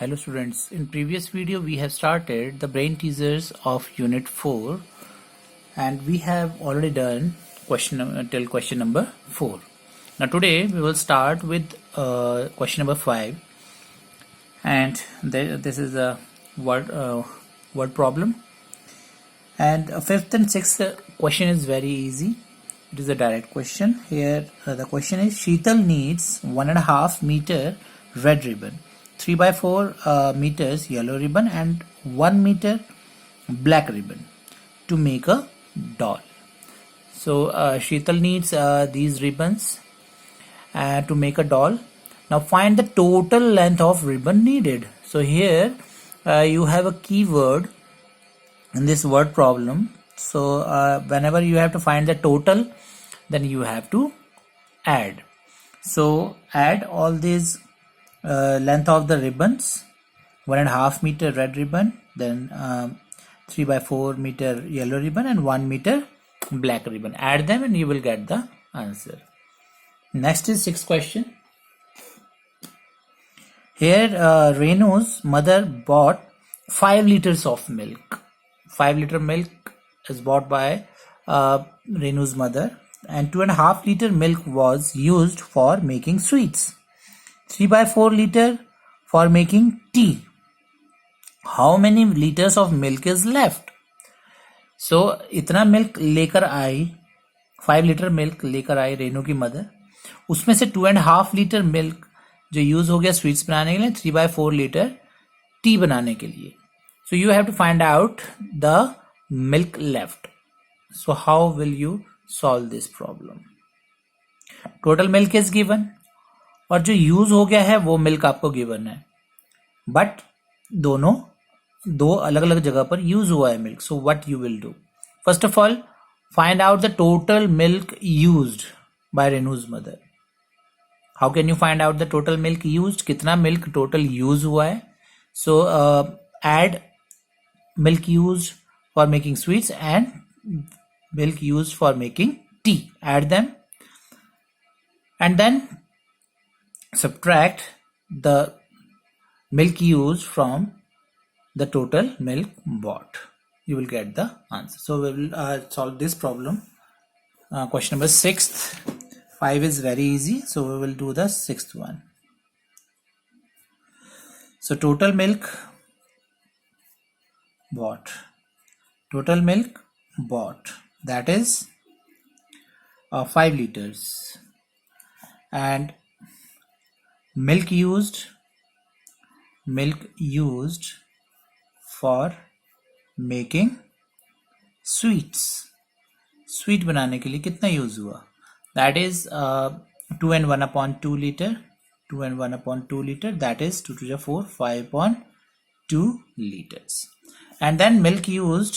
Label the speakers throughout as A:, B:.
A: Hello students, in previous video we have started the brain teasers of unit 4 and we have already done till question number 4. Now today we will start with question number 5 and this is a word problem, and fifth and sixth question is very easy. It is a direct question. Here the question is Sheetal needs 1.5 meter red ribbon, 3 by 4 meters yellow ribbon and 1 meter black ribbon to make a doll. So Sheetal needs these ribbons to make a doll. Now find the total length of ribbon needed. So here you have a keyword in this word problem. So whenever you have to find the total, then you have to add. So add all these length of the ribbons: 1.5 meter red ribbon, then 3 by 4 meter yellow ribbon and 1 meter black ribbon. Add them and you will get the answer. Next is sixth question. Here Renu's mother bought 5 liters of milk. 5 liter milk is bought by Renu's mother, and 2.5 liter milk was used for making sweets. 3 by 4 liter for making tea. How many liters of milk is left? So इतना milk लेकर आई, 5 litre milk लेकर आई रेनू की mother, उसमें से 2.5 litre milk जो use हो गया sweets बनाने के लिए, 3 by 4 लीटर टी बनाने के लिए. So you have to find out the milk left. So how will you solve this problem? Total milk is given और जो यूज हो गया है वो मिल्क आपको गिवन है, बट दोनों दो अलग अलग जगह पर यूज हुआ है milk. So what you will do? First of all find out the total milk used by Renu's mother. How can you find out the total milk used? कितना मिल्क टोटल यूज हुआ है. So add milk used for making sweets and milk used for making tea. Add them and then subtract the milk used from the total milk bought. You will get the answer. So we will solve this problem. Question number 6th. 5 is very easy, so we will do the 6th one. So total milk bought. Total milk bought, that is 5 liters, and milk used for making sweets. Sweet बनाने के लिए कितना use हुआ? That is 2 and 1 upon 2 liter. 2 and 1 upon 2 liter. That is 2 to the 4, 5 upon 2 liters. And then milk used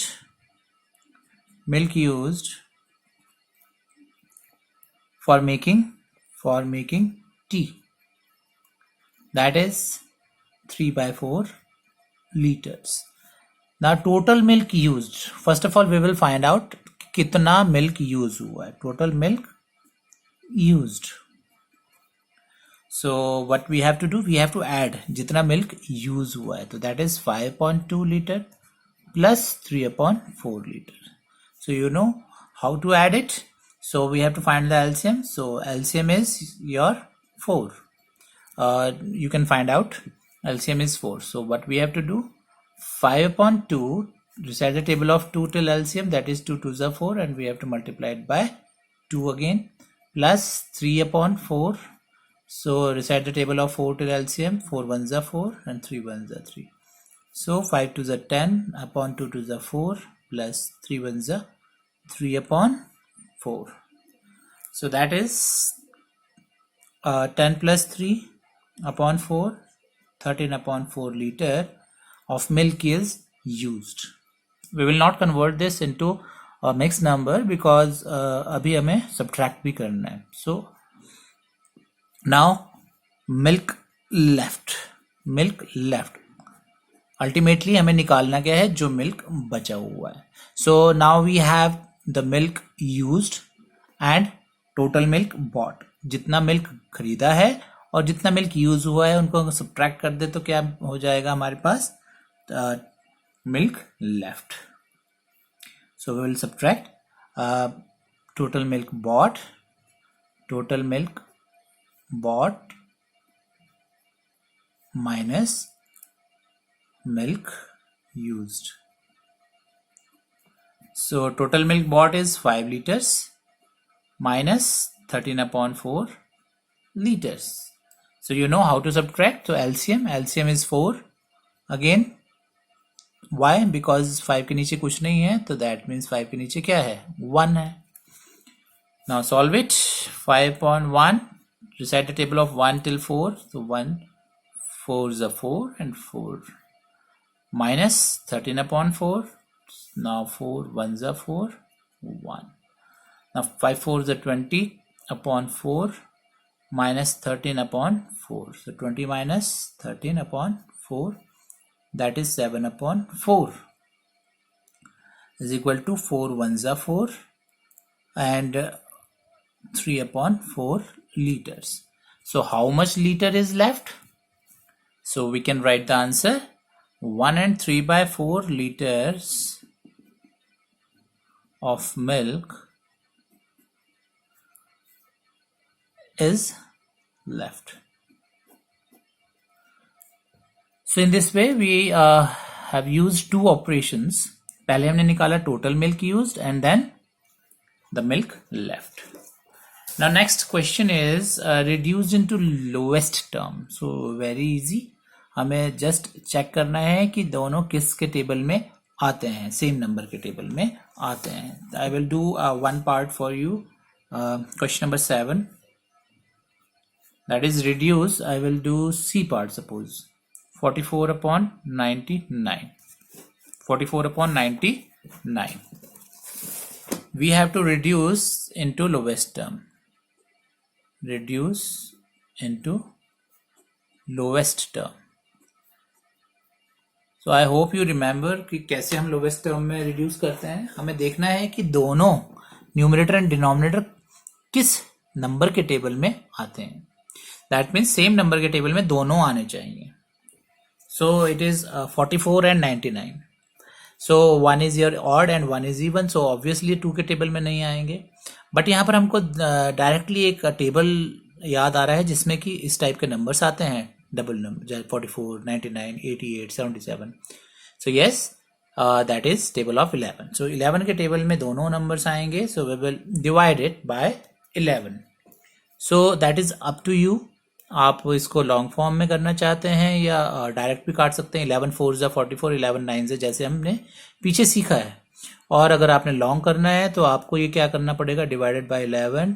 A: for making tea. That is 3 by 4 liters. Now total milk used. First of all we will find out कितना milk use हुआ है. Total milk used. So what we have to do? We have to add जितना milk use हुआ है. तो that is 5.2 liter plus 3 upon 4 liter. So you know how to add it. So we have to find the LCM. So LCM is your 4. You can find out LCM is 4. So what we have to do? 5 upon 2. Recite the table of 2 till LCM. That is 2 2s are 4, and we have to multiply it by 2 again, plus 3 upon 4. So recite the table of 4 till LCM. 4 1s are 4 and 3 1s are 3. So 5 2s are 10 upon 2 2s are 4 plus 3 1s are 3 upon 4. So that is 10 plus 3 upon 4, 13 upon 4 liter of milk is used. We will not convert this into a mixed number because अभी हमें subtract भी करना है. So now milk left. Ultimately हमें निकालना क्या है? जो मिल्क बचा हुआ है. So now we have the milk used and total milk bought. जितना मिल्क खरीदा है और जितना मिल्क यूज हुआ है उनको सब्ट्रैक्ट कर दे तो क्या हो जाएगा हमारे पास milk left. So we will subtract total milk bought minus milk used. So total milk bought is 5 liters minus 13/4 liters. So you know how to subtract. So LCM is 4 again. Why? Because 5 के नीचे कुछ नहीं है, तो that means 5 के नीचे क्या है, 1 है. Now solve it. 5/1, recite the table of 1 till 4. So 1 4s are 4 and 4 minus 13/4. Now 4 1s are 4, 1. Now 5 4s are 20/4 minus 13/4. So 20 minus 13/4, that is 7/4 is equal to 4 1s are 4 and 3/4 liters. So how much liter is left? So we can write the answer. 1 and 3/4 liters of milk is left. So in this way we have used two operations. पहले हमने निकाला total milk used and then the milk left. Now next question is reduced into lowest term. So very easy. हमें just check करना है कि दोनों किस के टेबल में आते हैं, सेम नंबर के टेबल में आते हैं. I will do one part for you. Question number 7. That is reduce. I will do C part. Suppose 44/99. 44/99. We have to reduce into lowest term. Reduce into lowest term. So I hope you remember कि कैसे हम lowest term में reduce करते हैं. हमें देखना है कि दोनों numerator and denominator किस नंबर के टेबल में आते हैं. That means same नंबर के टेबल में दोनों आने चाहिए. So it is 44 and 99. So one is your odd and one is even. So obviously 2 के टेबल में नहीं आएंगे. बट यहाँ पर हमको डायरेक्टली एक टेबल याद आ रहा है जिसमें कि इस टाइप के नंबर्स आते हैं, डबल नंबर, जैसे 44, 99, 88, 77. So yes, that is table of 11. So 11 के टेबल में दोनों नंबर्स आएंगे. So we will divide it by 11. So that is up to you. आप इसको लॉन्ग फॉर्म में करना चाहते हैं या डायरेक्ट भी काट सकते हैं. 11 4 जा 44, 11 9 से, जैसे हमने पीछे सीखा है. और अगर आपने लॉन्ग करना है तो आपको ये क्या करना पड़ेगा, divided by 11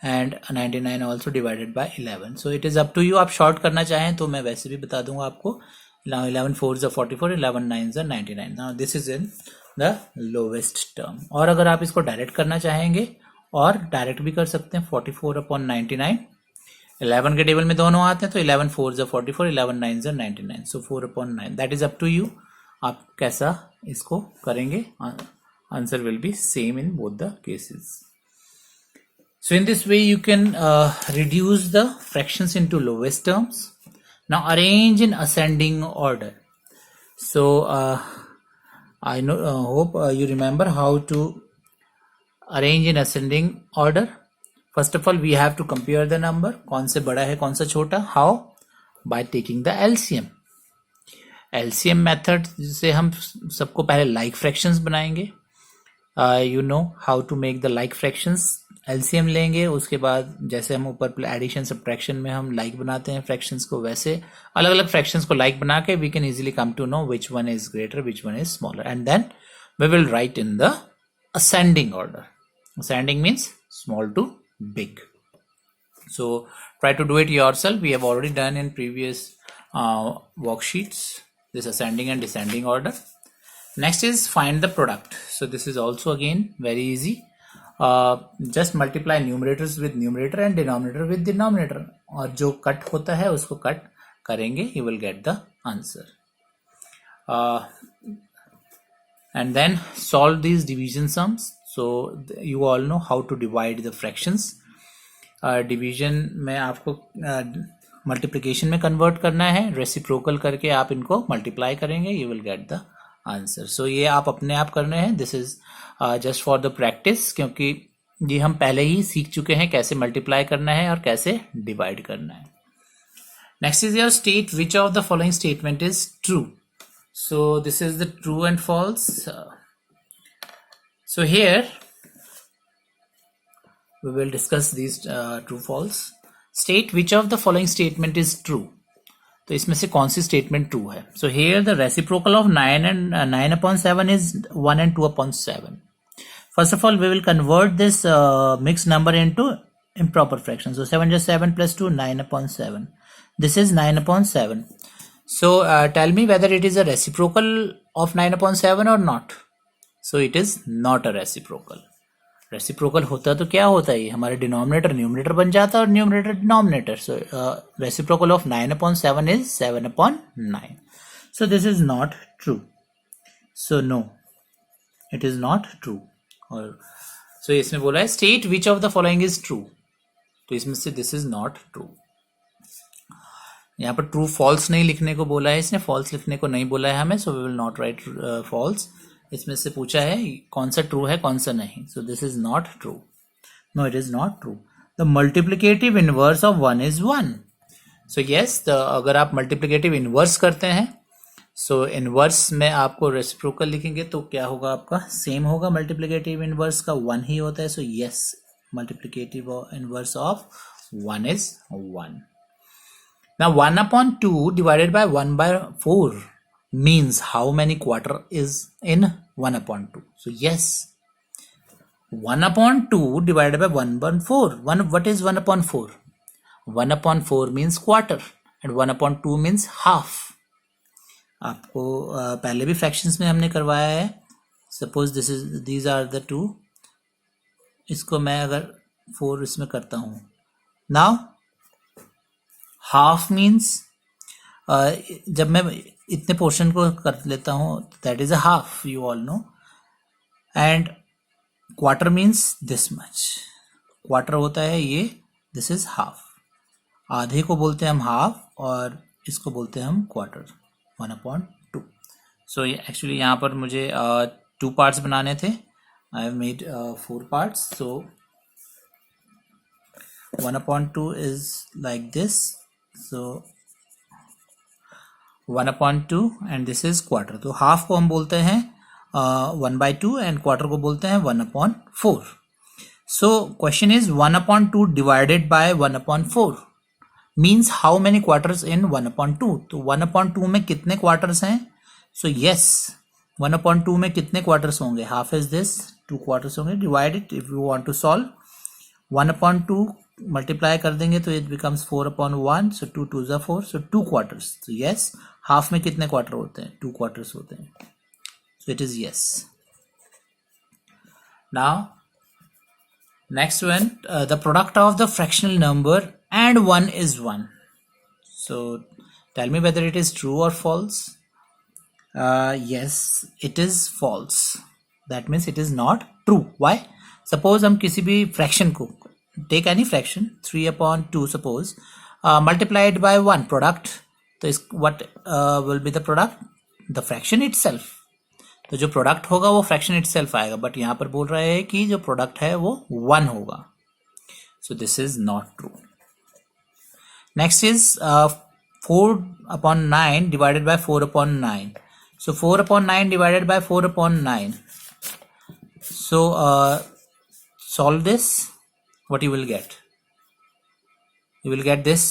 A: and 99 also divided by 11. So it is up to you. आप शॉर्ट करना चाहें तो मैं वैसे भी बता दूंगा आपको. 11 4 जा 44, 11 9 जा 99. Now this is in the lowest term. और अगर आप इसको डायरेक्ट करना चाहेंगे और डायरेक्ट भी कर सकते हैं. 44/99. 11 के टेबल में दोनों आते हैं तो 11 4 जा 44, 11 9 जा 99. So 4/9. That is up to you. आप कैसा इसको करेंगे, answer will be same in both the cases. So in this way you can reduce the fractions into lowest terms. Now arrange in ascending order. So I hope you remember how to arrange in ascending order. First of all we have to compare the number. कौन से बड़ा है कौन सा छोटा. How? By taking the LCM. LCM method से हम सबको पहले लाइक फ्रैक्शंस बनाएंगे. You know how to make the like fractions. LCM लेंगे, उसके बाद जैसे हम ऊपर एडिशन सब्ट्रैक्शन में हम लाइक बनाते हैं फ्रैक्शंस को, वैसे अलग अलग फ्रैक्शंस को लाइक बना के we can easily come to know which one is greater, which one is smaller, and then we will write in the ascending order. Ascending means small to big. So try to do it yourself. We have already done in previous worksheets this ascending and descending order. Next is find the product. So this is also again very easy. Just multiply numerators with numerator and denominator with denominator. और जो cut होता है उसको cut करेंगे, you will get the answer. And then solve these division sums. So you all know how to divide the fractions. Division में आपको multiplication में convert करना है, रेसिप्रोकल करके आप इनको मल्टीप्लाई करेंगे, you will get the answer. So ये आप अपने आप करने हैं. This is just for the practice, क्योंकि ये हम पहले ही सीख चुके हैं कैसे मल्टीप्लाई करना है और कैसे डिवाइड करना है. Next is your state which of the following statement is true. So this is the true and false. So here we will discuss these true false. State which of the following statement is true. तो इसमें से कौन सी statement true है. So here the reciprocal of 9 and 9 upon 7 is 1 and 2 upon 7. First of all, we will convert this mixed number into improper fraction. So 7 just 7 plus 2, 9 upon 7. This is 9 upon 7. So tell me whether it is a reciprocal of 9 upon 7 or not. So it is not a reciprocal. Reciprocal होता तो क्या होता है, हमारे denominator numerator बन जाता और numerator denominator. So reciprocal of 9 upon 7 is 7 upon 9. So this is not true. So no, it is not true. और so इसमें बोला है state which of the following is true. तो इसमें से this is not true. यहाँ पर true false नहीं लिखने को बोला है इसने, फॉल्स लिखने को नहीं बोला है हमें. So we will not write false. इसमें से पूछा है कौन सा ट्रू है कौन सा नहीं. So this is not true. No, it is not true. The multiplicative inverse of 1 is 1. So yes, अगर आप मल्टीप्लिकेटिव इनवर्स करते हैं, सो इनवर्स में आपको रेसिप्रोकल लिखेंगे तो क्या होगा, आपका सेम होगा. मल्टीप्लिकेटिव इनवर्स का 1 ही होता है. So yes, multiplicative inverse of 1 is 1. Now 1 upon 2 divided by 1 by 4 means how many quarter is in 1 upon 2? So yes, 1 upon 2 divided by 1 upon 4. What is 1 upon 4? 1 upon 4 means quarter and 1 upon 2 means half. आपको पहले भी fractions में हमने करवाया है. Suppose these are the two. इसको मैं अगर 4 इसमें करता हूँ. Now हाफ मीन्स जब मैं इतने पोर्शन को कर लेता हूँ, that is a half, you all know. And quarter means this much. Quarter होता है ये, दिस इज हाफ. आधे को बोलते हैं हम हाफ और इसको बोलते हैं हम क्वार्टर. 1 upon 2. सो एक्चुअली यहाँ पर मुझे 2 पार्ट्स बनाने थे. I have made 4 parts. So 1 upon 2 is like this. So 1 upon 2 and this is quarter. तो हाफ को हम बोलते हैं 1 by 2 and क्वार्टर को बोलते हैं 1 upon 4. So question is 1 upon 2 divided by 1 upon 4 means how many quarters in 1 upon 2. तो 1 upon 2 में कितने क्वार्टर्स हैं. So yes, 1 upon 2 में कितने क्वार्टर्स होंगे, हाफ इज दिस, 2 क्वार्टर्स होंगे. Divide it if you want to solve. 1 upon 2 multiply कर देंगे तो इट बिकम्स 4 upon 1. सो 2 2 जा 4. So 2 quarters. तो यस, हाफ में कितने क्वार्टर होते हैं, 2 क्वार्टर्स होते हैं. So it is yes. Now next one, the product of the fractional number and 1 is 1. So tell me whether it is true और false. Yes, it is false. That means it is not true. Why? Suppose हम किसी भी fraction को, take any fraction 3 upon 2 suppose, multiplied by 1 product. तो इस what will be the product? The fraction itself. तो जो product होगा वो फ्रैक्शन itself आएगा. बट यहाँ पर बोल रहे हैं कि जो प्रोडक्ट है वो 1 होगा. सो this is not true. Next is 4 upon 9 divided by 4 upon 9. So 4 upon 9 divided by 4 upon 9. So solve this. What you will get? You will get this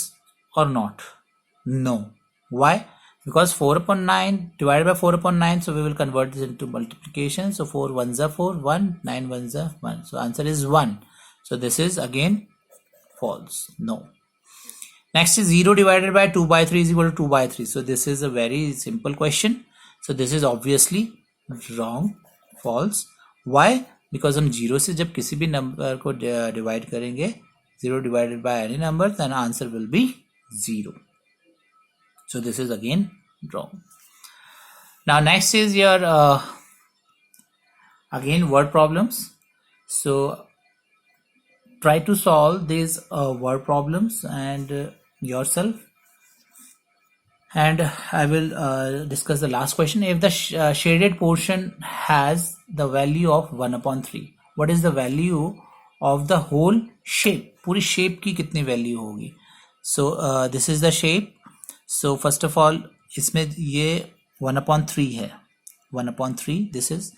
A: or not? No. Why? Because 4 upon 9 divided by 4 upon 9, so we will convert this into multiplication. So 4 ones are 4, 1, 9 ones are 1. So answer is 1. So this is again false. No. Next is 0 divided by 2 by 3 is equal to 2 by 3. So this is a very simple question. So this is obviously wrong, false. Why? Because हम 0 से जब किसी भी number को divide करेंगे, 0 divided by any number, then answer will be 0. So this is again wrong. Now next is your again word problems. So try to solve these word problems and yourself. And I will discuss the last question. If the shaded portion has the value of 1/3, what is the value of the whole shape? पूरी shape की कितनी value होगी? So this is the shape. So first of all, इसमें ये 1/3 है, 1/3 this is.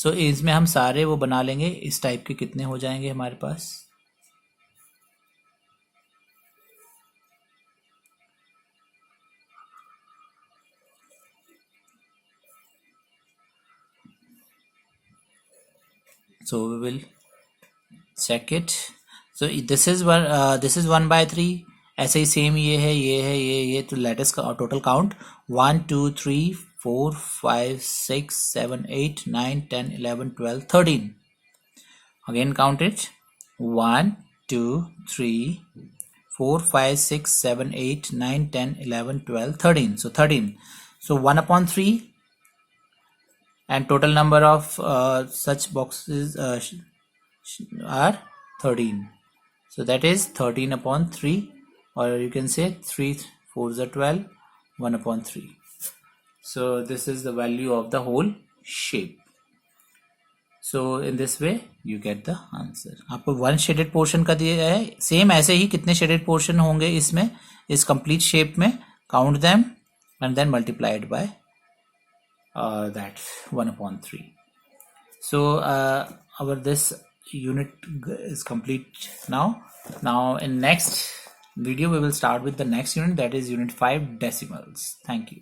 A: So इसमें हम सारे वो बना लेंगे, इस टाइप के कितने हो जाएंगे हमारे पास? So we will check it. So this is 1/3. ऐसे ही सेम ये है, ये है, ये तो let us total count 1 2 3 4 5 6 7 8 9 10 11 12 13. Again count it. 1 2 3 4 5 6 7 8 9 10 11 12 13. So 13. So 1/3 and total number of such boxes are 13. So that is 13/3, or you can say 3 4s are 12, 1/3. So this is the value of the whole shape. So in this way you get the answer. आपको 1 shaded portion का दिया है, same ऐसे ही कितने shaded portion होंगे इसमें, इस complete shape में, count them and then multiply it by that 1/3. So our this unit is complete now. In next video we will start with the next unit, that is unit 5, decimals. Thank you.